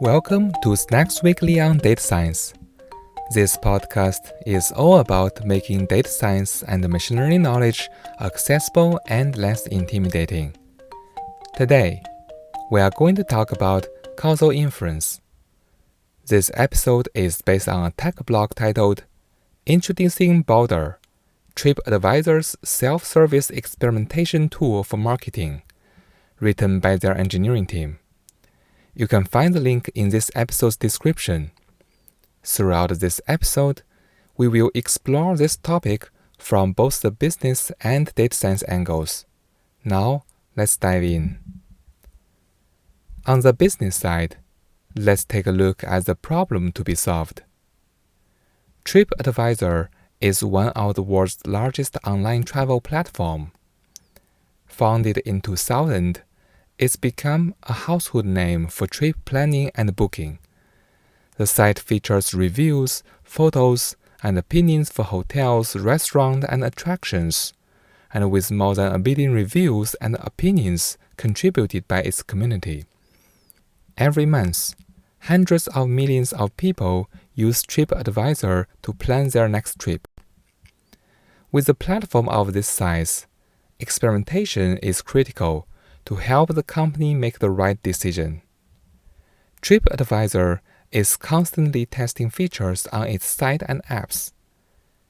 Welcome to Snacks Weekly on Data Science. This podcast is all about making data science and machine learning knowledge accessible and less intimidating. Today, we are going to talk about causal inference. This episode is based on a tech blog titled Introducing Boulder, Tripadvisor's self-service experimentation tool for marketing, written by their engineering team. You can find the link in this episode's description. Throughout this episode, we will explore this topic from both the business and data science angles. Now, let's dive in. On the business side, let's take a look at the problem to be solved. Tripadvisor is one of the world's largest online travel platform. Founded in 2000, it's become a household name for trip planning and booking. The site features reviews, photos, and opinions for hotels, restaurants, and attractions, and with more than 1 billion reviews and opinions contributed by its community. Every month, hundreds of millions of people use Tripadvisor to plan their next trip. With a platform of this size, experimentation is critical to help the company make the right decision. Tripadvisor is constantly testing features on its site and apps.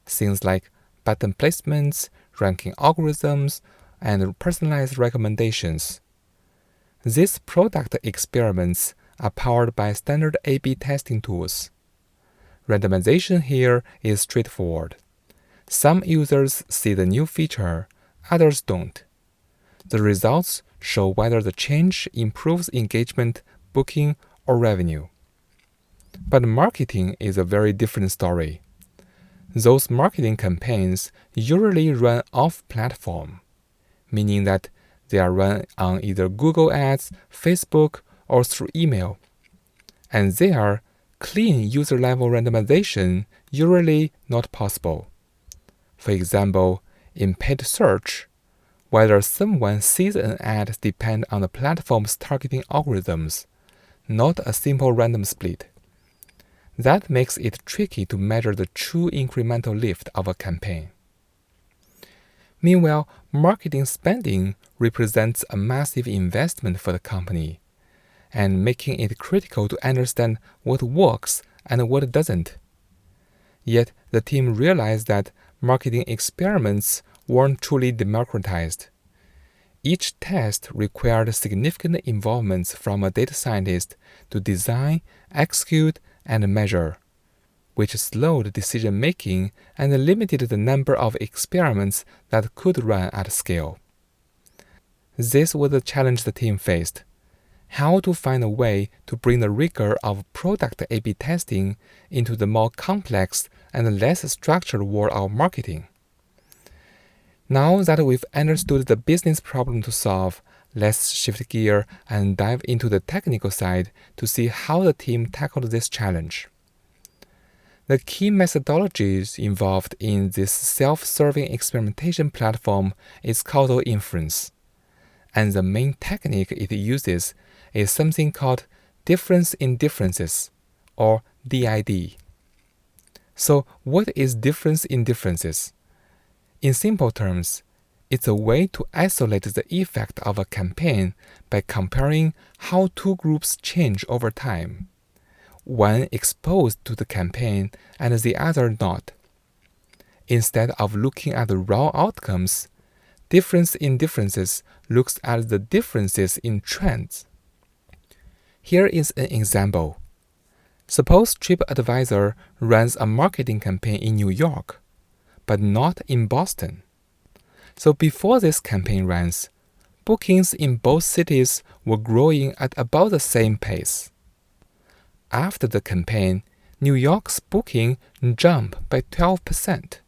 Things like button placements, ranking algorithms, and personalized recommendations. These product experiments are powered by standard A/B testing tools. Randomization here is straightforward. Some users see the new feature, others don't. The results show whether the change improves engagement, booking, or revenue. But marketing is a very different story. Those marketing campaigns usually run off-platform, meaning that they are run on either Google Ads, Facebook, or through email. And there, clean user-level randomization usually not possible. For example, in paid search, whether someone sees an ad depends on the platform's targeting algorithms, not a simple random split. That makes it tricky to measure the true incremental lift of a campaign. Meanwhile, marketing spending represents a massive investment for the company, and making it critical to understand what works and what doesn't. Yet, the team realized that marketing experiments weren't truly democratized. Each test required significant involvement from a data scientist to design, execute, and measure, which slowed decision-making and limited the number of experiments that could run at scale. This was the challenge the team faced: how to find a way to bring the rigor of product A/B testing into the more complex and less structured world of marketing. Now that we've understood the business problem to solve, let's shift gear and dive into the technical side to see how the team tackled this challenge. The key methodologies involved in this self-serving experimentation platform is causal inference, and the main technique it uses is something called difference in differences, or DID. So what is difference in differences? In simple terms, it's a way to isolate the effect of a campaign by comparing how two groups change over time, one exposed to the campaign and the other not. Instead of looking at the raw outcomes, difference in differences looks at the differences in trends. Here is an example. Suppose Tripadvisor runs a marketing campaign in New York, but not in Boston. So before this campaign runs, bookings in both cities were growing at about the same pace. After the campaign, New York's booking jumped by 12%,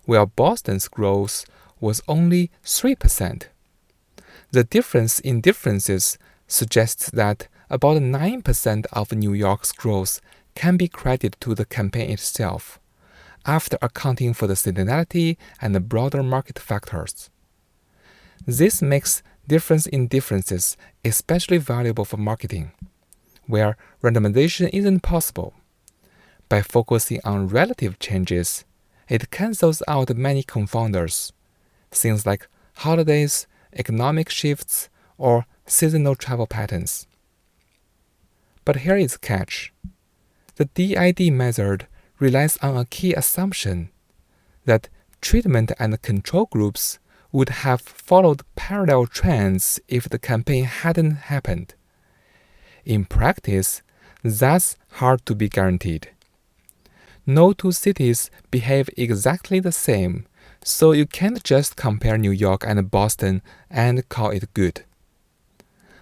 while Boston's growth was only 3%. The difference in differences suggests that about 9% of New York's growth can be credited to the campaign itself, after accounting for the seasonality and the broader market factors. This makes difference in differences especially valuable for marketing. where randomization isn't possible. By focusing on relative changes, it cancels out many confounders, things like holidays, economic shifts, or seasonal travel patterns. But here is the catch. The DID method relies on a key assumption that treatment and control groups would have followed parallel trends if the campaign hadn't happened. In practice, that's hard to be guaranteed. No two cities behave exactly the same, so you can't just compare New York and Boston and call it good.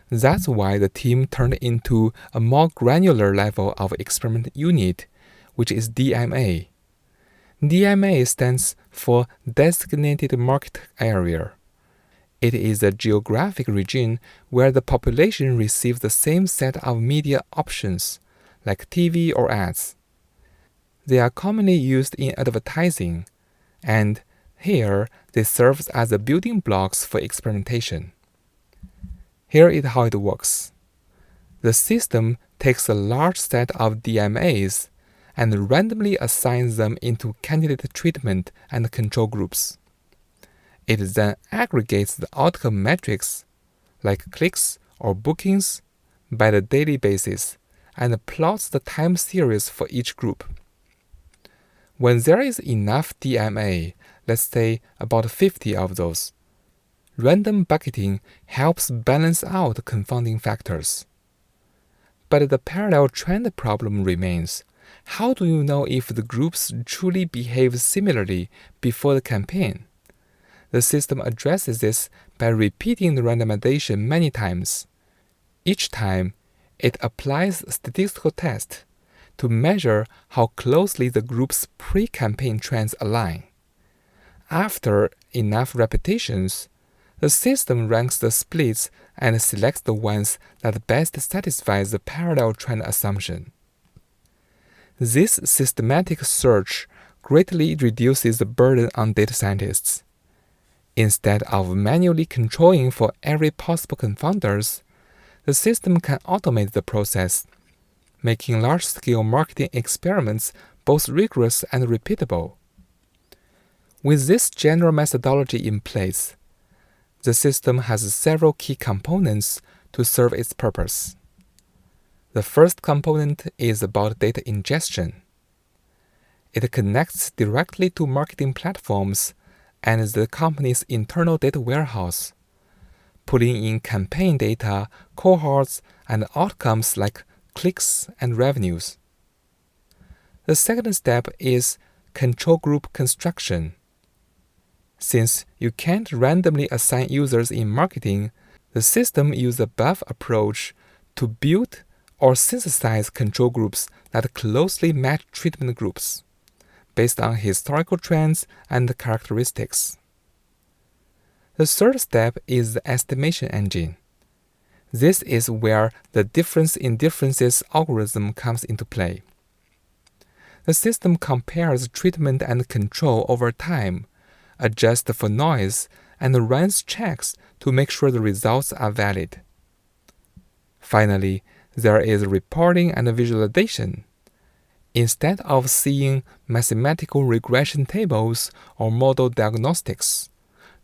That's why the team turned into a more granular level of experiment unit, which is DMA. DMA stands for Designated Market Area. It is a geographic region where the population receives the same set of media options, like TV or ads. They are commonly used in advertising, and here they serve as the building blocks for experimentation. Here is how it works. The system takes a large set of DMAs and randomly assigns them into candidate treatment and control groups. It then aggregates the outcome metrics, like clicks or bookings, by the daily basis and plots the time series for each group. When there is enough DMA, let's say about 50 of those, random bucketing helps balance out confounding factors. But the parallel trend problem remains. How do you know if the groups truly behave similarly before the campaign? The system addresses this by repeating the randomization many times. Each time, it applies a statistical test to measure how closely the group's pre-campaign trends align. After enough repetitions, the system ranks the splits and selects the ones that best satisfy the parallel trend assumption. This systematic search greatly reduces the burden on data scientists. Instead of manually controlling for every possible confounders, the system can automate the process, making large-scale marketing experiments both rigorous and repeatable. With this general methodology in place, the system has several key components to serve its purpose. The first component is about data ingestion. It connects directly to marketing platforms and the company's internal data warehouse, pulling in campaign data, cohorts, and outcomes like clicks and revenues. The second step is control group construction. Since you can't randomly assign users in marketing, the system uses the above approach to build or synthesize control groups that closely match treatment groups, based on historical trends and characteristics. The third step is the estimation engine. This is where the difference in differences algorithm comes into play. The system compares treatment and control over time, adjusts for noise, and runs checks to make sure the results are valid. Finally, there is reporting and visualization. Instead of seeing mathematical regression tables or model diagnostics,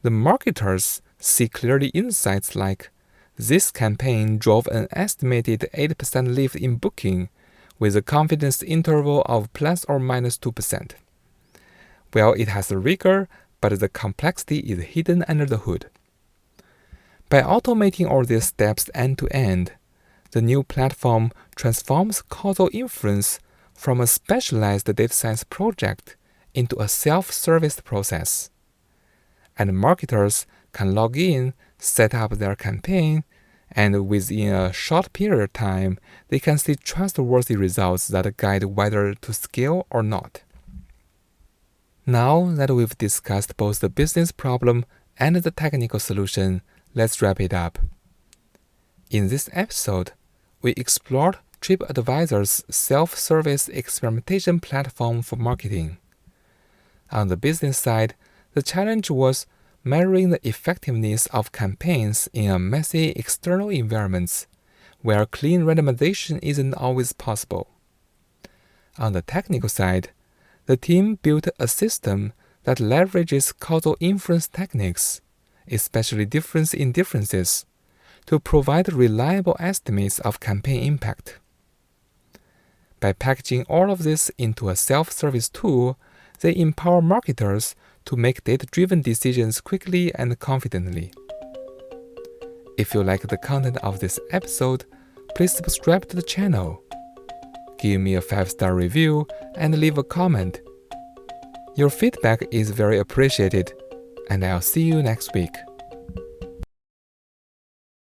the marketers see clearly insights like, this campaign drove an estimated 8% lift in booking with a confidence interval of plus or minus 2%. Well, it has a rigor, but the complexity is hidden under the hood. By automating all these steps end to end, the new platform transforms causal inference from a specialized data science project into a self-service process. And marketers can log in, set up their campaign, and within a short period of time, they can see trustworthy results that guide whether to scale or not. Now that we've discussed both the business problem and the technical solution, let's wrap it up. In this episode, we explored Tripadvisor's self-service experimentation platform for marketing. On the business side, the challenge was measuring the effectiveness of campaigns in a messy external environments where clean randomization isn't always possible. On the technical side, the team built a system that leverages causal inference techniques, especially difference in differences, to provide reliable estimates of campaign impact. By packaging all of this into a self-service tool, they empower marketers to make data-driven decisions quickly and confidently. If you like the content of this episode, please subscribe to the channel. Give me a 5-star review and leave a comment. Your feedback is very appreciated, and I'll see you next week.